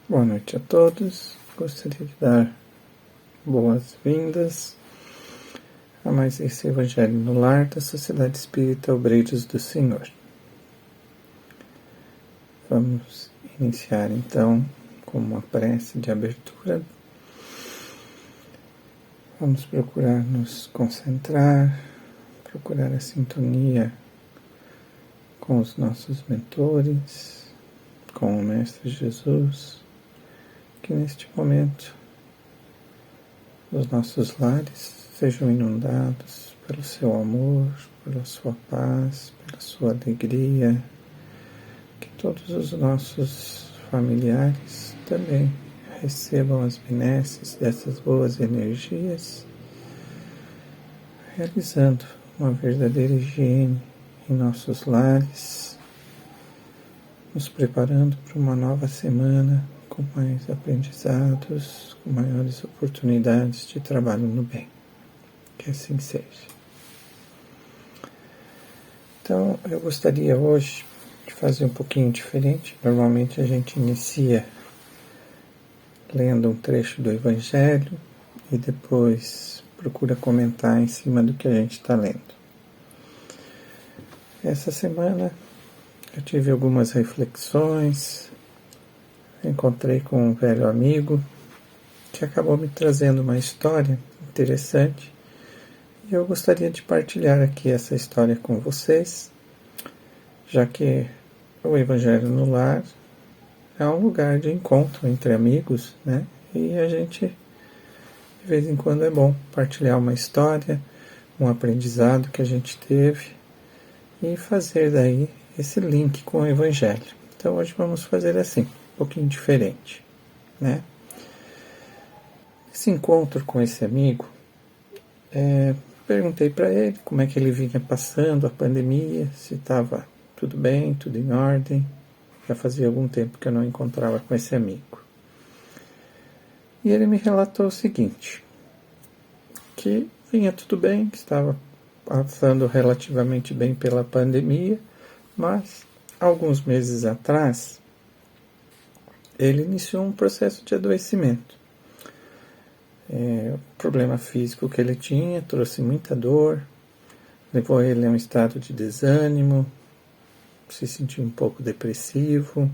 Boa noite a todos. Gostaria de dar boas-vindas a mais esse Evangelho no Lar da Sociedade Espírita Obreiros do Senhor. Vamos iniciar então com uma prece de abertura. Vamos procurar nos concentrar, procurar a sintonia com os nossos mentores, com o Mestre Jesus, que neste momento os nossos lares sejam inundados pelo seu amor, pela sua paz, pela sua alegria, que todos os nossos familiares também recebam as benesses dessas boas energias, realizando uma verdadeira higiene em nossos lares, nos preparando para uma nova semana com mais aprendizados, com maiores oportunidades de trabalho no bem. Que assim seja. Então, eu gostaria hoje de fazer um pouquinho diferente. Normalmente a gente inicia lendo um trecho do Evangelho e depois procura comentar em cima do que a gente está lendo. Essa semana eu tive algumas reflexões, encontrei com um velho amigo que acabou me trazendo uma história interessante e eu gostaria de partilhar aqui essa história com vocês, já que o Evangelho no Lar é um lugar de encontro entre amigos, né? E a gente, de vez em quando, é bom partilhar uma história, um aprendizado que a gente teve e fazer daí esse link com o Evangelho. Então hoje vamos fazer assim, um pouquinho diferente, né? Esse encontro com esse amigo, perguntei para ele como é que ele vinha passando a pandemia, se estava tudo bem, tudo em ordem. Já fazia algum tempo que eu não encontrava com esse amigo. E ele me relatou o seguinte, que vinha tudo bem, que estava passando relativamente bem pela pandemia, mas alguns meses atrás ele iniciou um processo de adoecimento. O problema físico que ele tinha trouxe muita dor, levou ele a um estado de desânimo, se sentiu um pouco depressivo,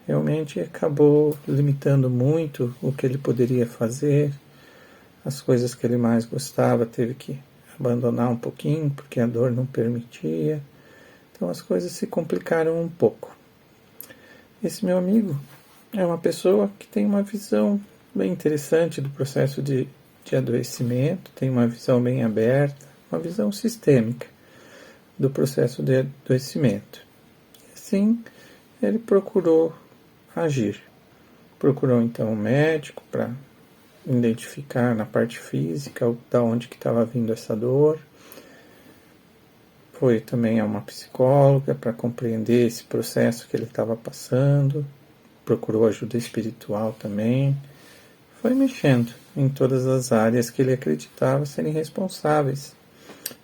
realmente acabou limitando muito o que ele poderia fazer, as coisas que ele mais gostava teve que abandonar um pouquinho, porque a dor não permitia, então as coisas se complicaram um pouco. Esse meu amigo é uma pessoa que tem uma visão bem interessante do processo de adoecimento, tem uma visão bem aberta, uma visão sistêmica do processo de adoecimento. Assim, ele procurou agir. Procurou então um médico para identificar na parte física da onde que estava vindo essa dor. Foi também a uma psicóloga para compreender esse processo que ele estava passando. Procurou ajuda espiritual também. Foi mexendo em todas as áreas que ele acreditava serem responsáveis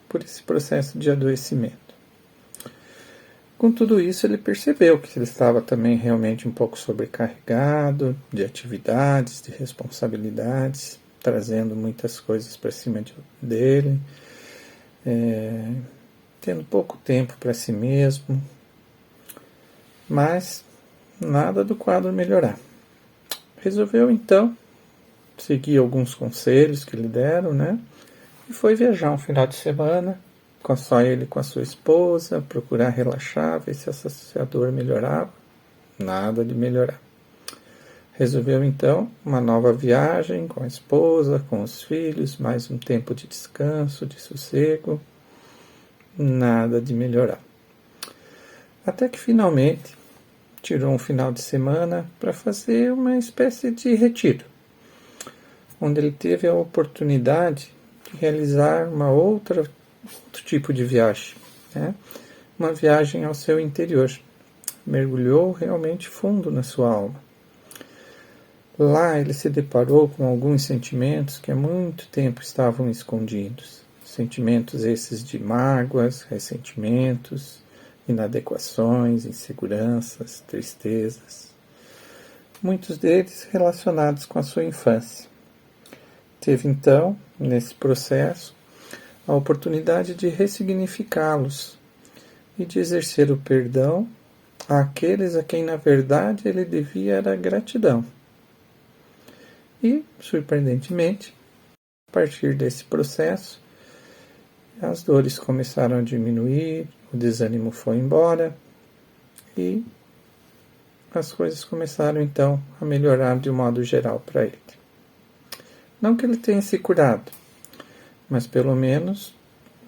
por esse processo de adoecimento. Com tudo isso, ele percebeu que ele estava também realmente um pouco sobrecarregado de atividades, de responsabilidades, trazendo muitas coisas para cima dele, tendo pouco tempo para si mesmo, mas nada do quadro melhorar. Resolveu então seguir alguns conselhos que lhe deram, né? E foi viajar um final de semana, só ele com a sua esposa, procurar relaxar, ver se essa dor melhorava. Nada de melhorar. Resolveu então uma nova viagem com a esposa, com os filhos, mais um tempo de descanso, de sossego. Nada de melhorar. Até que finalmente tirou um final de semana para fazer uma espécie de retiro, onde ele teve a oportunidade de realizar outro tipo de viagem, né? Uma viagem ao seu interior. Mergulhou realmente fundo na sua alma. Lá ele se deparou com alguns sentimentos que há muito tempo estavam escondidos. Sentimentos esses de mágoas, ressentimentos, inadequações, inseguranças, tristezas. muitos deles relacionados com a sua infância. Teve então, nesse processo, a oportunidade de ressignificá-los e de exercer o perdão àqueles a quem, na verdade, ele devia era gratidão. E, surpreendentemente, a partir desse processo, as dores começaram a diminuir, o desânimo foi embora e as coisas começaram então a melhorar de um modo geral para ele. Não que ele tenha se curado, mas pelo menos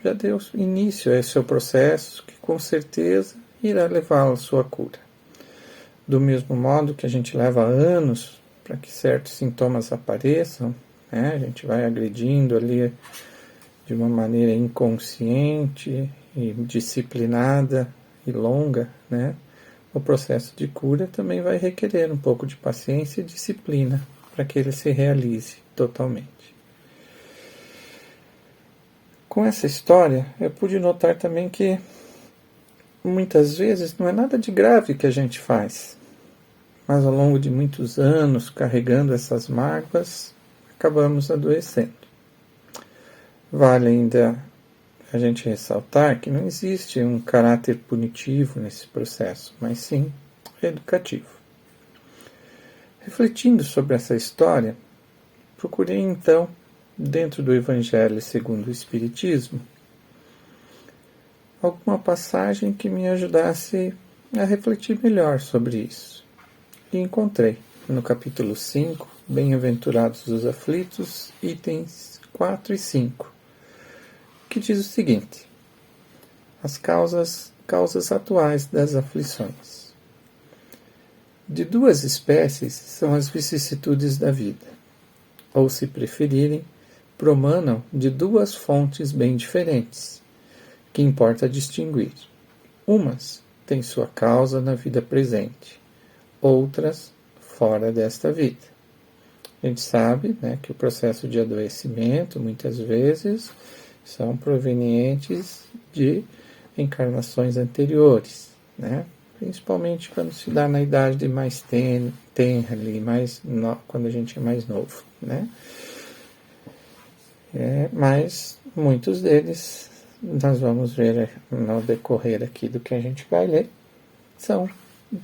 já deu início a esse seu processo que com certeza irá levá-lo à sua cura. Do mesmo modo que a gente leva anos para que certos sintomas apareçam, né? A gente vai agredindo ali de uma maneira inconsciente e disciplinada e longa, né? O processo de cura também vai requerer um pouco de paciência e disciplina para que ele se realize totalmente. Com essa história, eu pude notar também que muitas vezes não é nada de grave que a gente faz, mas ao longo de muitos anos, carregando essas mágoas, acabamos adoecendo. Vale ainda a gente ressaltar que não existe um caráter punitivo nesse processo, mas sim educativo. Refletindo sobre essa história, procurei então, dentro do Evangelho segundo o Espiritismo, alguma passagem que me ajudasse a refletir melhor sobre isso. E encontrei no capítulo 5, Bem-aventurados os aflitos, itens 4 e 5, que diz o seguinte: as causas atuais das aflições. De duas espécies são as vicissitudes da vida, ou, se preferirem, promanam de duas fontes bem diferentes, que importa distinguir. Umas têm sua causa na vida presente, outras fora desta vida. A gente sabe, né, que o processo de adoecimento, muitas vezes, são provenientes de encarnações anteriores, né? Principalmente quando se dá na idade mais tenra, quando a gente é mais novo, né? Mas muitos deles, nós vamos ver no decorrer aqui do que a gente vai ler, são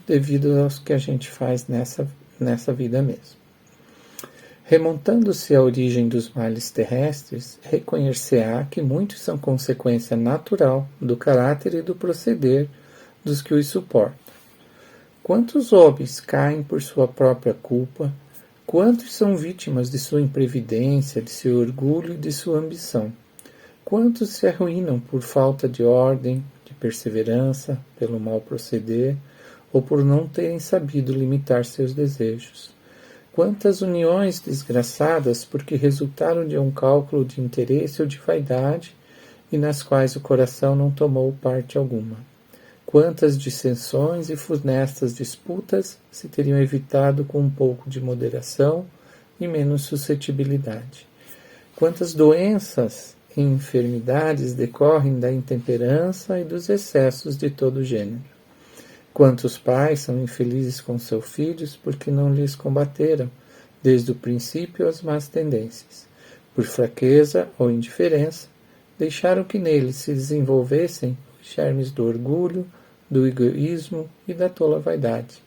devido aos que a gente faz nessa vida mesmo. Remontando-se à origem dos males terrestres, reconhecer-á que muitos são consequência natural do caráter e do proceder dos que os suportam. Quantos homens caem por sua própria culpa, quantos são vítimas de sua imprevidência, de seu orgulho e de sua ambição, quantos se arruinam por falta de ordem, de perseverança, pelo mau proceder, ou por não terem sabido limitar seus desejos. Quantas uniões desgraçadas porque resultaram de um cálculo de interesse ou de vaidade e nas quais o coração não tomou parte alguma. Quantas dissensões e funestas disputas se teriam evitado com um pouco de moderação e menos suscetibilidade. Quantas doenças e enfermidades decorrem da intemperança e dos excessos de todo gênero. Quantos pais são infelizes com seus filhos porque não lhes combateram, desde o princípio, as más tendências. Por fraqueza ou indiferença, deixaram que neles se desenvolvessem os germes do orgulho, do egoísmo e da tola vaidade,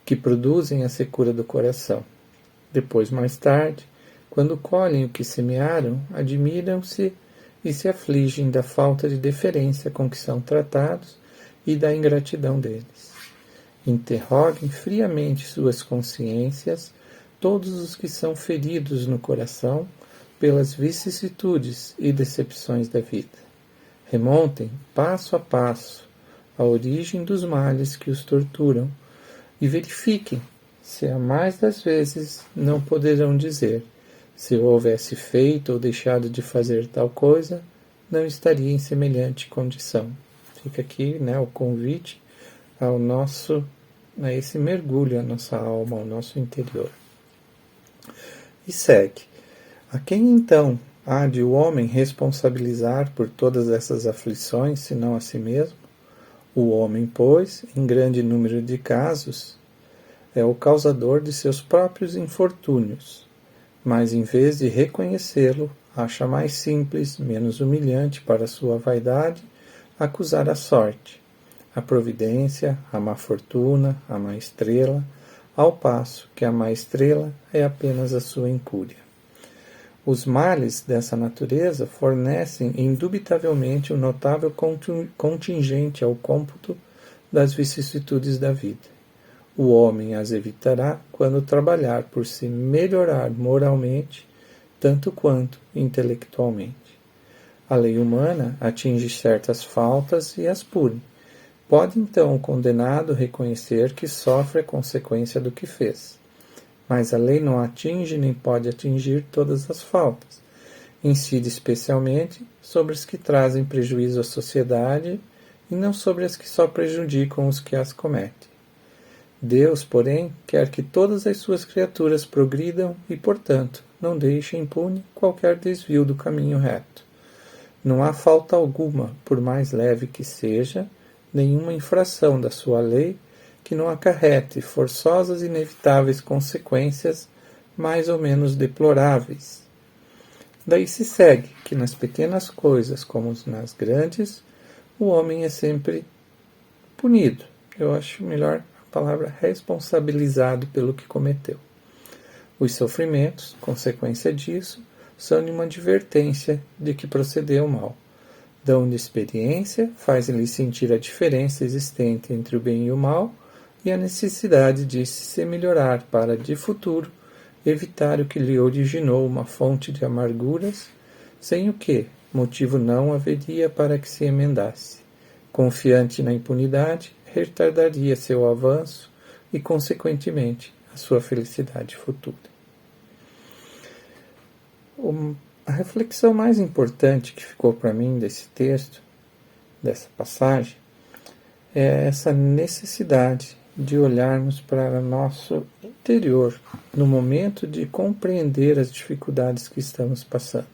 que produzem a secura do coração. Depois, mais tarde, quando colhem o que semearam, admiram-se e se afligem da falta de deferência com que são tratados e da ingratidão deles. Interroguem friamente suas consciências todos os que são feridos no coração pelas vicissitudes e decepções da vida. Remontem, passo a passo, a origem dos males que os torturam e verifiquem se a mais das vezes não poderão dizer: se eu houvesse feito ou deixado de fazer tal coisa, não estaria em semelhante condição. Fica aqui, né, o convite a esse mergulho à nossa alma, ao nosso interior. E segue. A quem então há de o homem responsabilizar por todas essas aflições, senão a si mesmo? O homem, pois, em grande número de casos, é o causador de seus próprios infortúnios, mas em vez de reconhecê-lo, acha mais simples, menos humilhante para sua vaidade, acusar a sorte, a providência, a má fortuna, a má estrela, ao passo que a má estrela é apenas a sua incúria. Os males dessa natureza fornecem indubitavelmente um notável contingente ao cômputo das vicissitudes da vida. O homem as evitará quando trabalhar por se melhorar moralmente, tanto quanto intelectualmente. A lei humana atinge certas faltas e as pune. Pode então o condenado reconhecer que sofre a consequência do que fez. Mas a lei não atinge nem pode atingir todas as faltas. Incide especialmente sobre as que trazem prejuízo à sociedade e não sobre as que só prejudicam os que as cometem. Deus, porém, quer que todas as suas criaturas progridam e, portanto, não deixe impune qualquer desvio do caminho reto. Não há falta alguma, por mais leve que seja, nenhuma infração da sua lei que não acarrete forçosas e inevitáveis consequências mais ou menos deploráveis. Daí se segue que nas pequenas coisas como nas grandes, o homem é sempre punido. Eu acho melhor a palavra responsabilizado pelo que cometeu. Os sofrimentos, consequência disso, são uma advertência de que procedeu mal. Dão de experiência, fazem-lhe sentir a diferença existente entre o bem e o mal e a necessidade de se melhorar para, de futuro, evitar o que lhe originou uma fonte de amarguras, sem o que motivo não haveria para que se emendasse. Confiante na impunidade, retardaria seu avanço e, consequentemente, a sua felicidade futura. A reflexão mais importante que ficou para mim desse texto, dessa passagem, é essa necessidade de olharmos para o nosso interior no momento de compreender as dificuldades que estamos passando.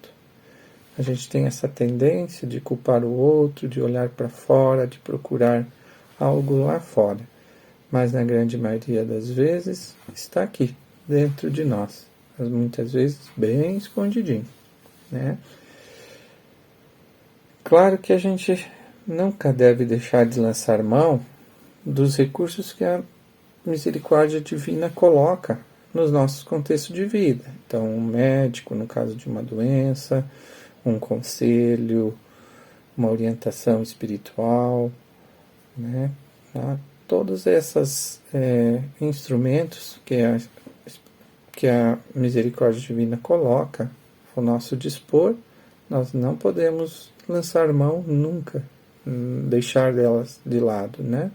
A gente tem essa tendência de culpar o outro, de olhar para fora, de procurar algo lá fora. Mas na grande maioria das vezes está aqui, dentro de nós. Mas muitas vezes bem escondidinho, né? Claro que a gente nunca deve deixar de lançar mão dos recursos que a misericórdia divina coloca nos nossos contextos de vida. Então, um médico, no caso de uma doença, um conselho, uma orientação espiritual, né? Todos esses instrumentos que a misericórdia divina coloca ao nosso dispor, nós não podemos lançar mão nunca, deixar delas de lado, né?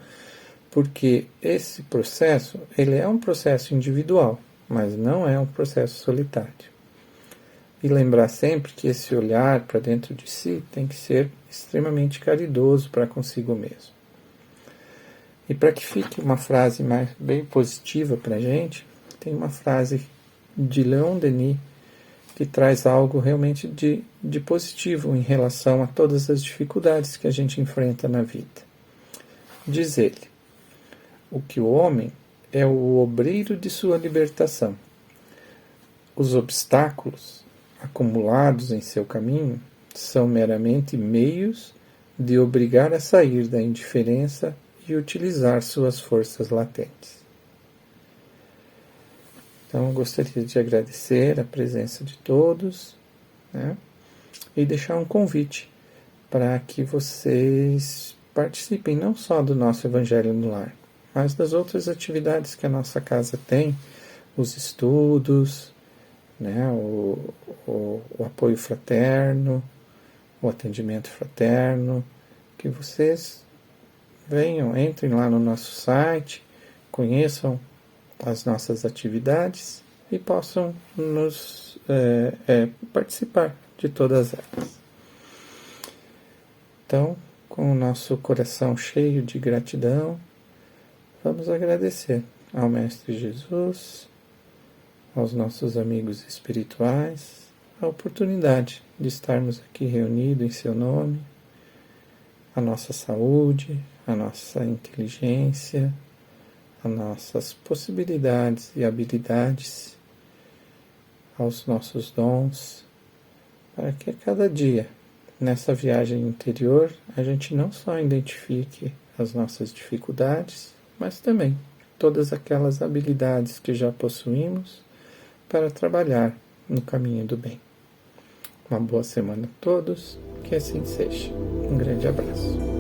Porque esse processo, ele é um processo individual, mas não é um processo solitário. E lembrar sempre que esse olhar para dentro de si tem que ser extremamente caridoso para consigo mesmo. E para que fique uma frase bem positiva para a gente, tem uma frase de Leon Denis que traz algo realmente de positivo em relação a todas as dificuldades que a gente enfrenta na vida. Diz ele: o que o homem é o obreiro de sua libertação. Os obstáculos acumulados em seu caminho são meramente meios de obrigar a sair da indiferença e utilizar suas forças latentes. Então, eu gostaria de agradecer a presença de todos, né, e deixar um convite para que vocês participem não só do nosso Evangelho no Lar, mas das outras atividades que a nossa casa tem, os estudos, né, o apoio fraterno, o atendimento fraterno, que vocês venham, entrem lá no nosso site, conheçam as nossas atividades e possam nos participar de todas elas. Então, com o nosso coração cheio de gratidão, vamos agradecer ao Mestre Jesus, aos nossos amigos espirituais, a oportunidade de estarmos aqui reunidos em seu nome, a nossa saúde, a nossa inteligência, as nossas possibilidades e habilidades, aos nossos dons, para que a cada dia, nessa viagem interior, a gente não só identifique as nossas dificuldades, mas também todas aquelas habilidades que já possuímos para trabalhar no caminho do bem. Uma boa semana a todos, que assim seja. Um grande abraço.